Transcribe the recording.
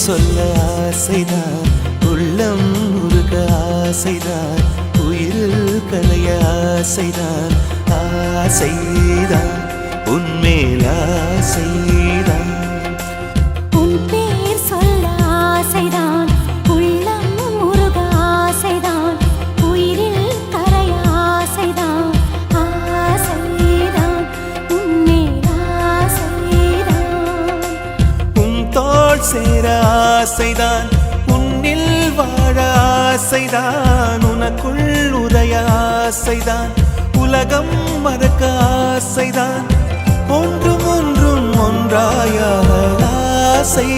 சொல்ல ஆசைதான், உள்ளம் உருக ஆசைதான், உயிரில் கலைய ஆசைதான், ஆசைதான் உன்மேல் ஆசைதான். உன் பேர் சொல்ல ஆசைதான், உள்ளம் உருக ஆசைதான், உயிரில் கரைய ஆசைதான், ஆசைதான் உன்மேல் ஆசைதான். உன் தோள் சேர ஆசைதான், உன்னில் வாழ ஆசைதான், உனக்குள் உரைய ஆசைதான், உலகம் மறக்க ஆசைதான், ஒன்றும் ஒன்றும் ஒன்றாய ஆசை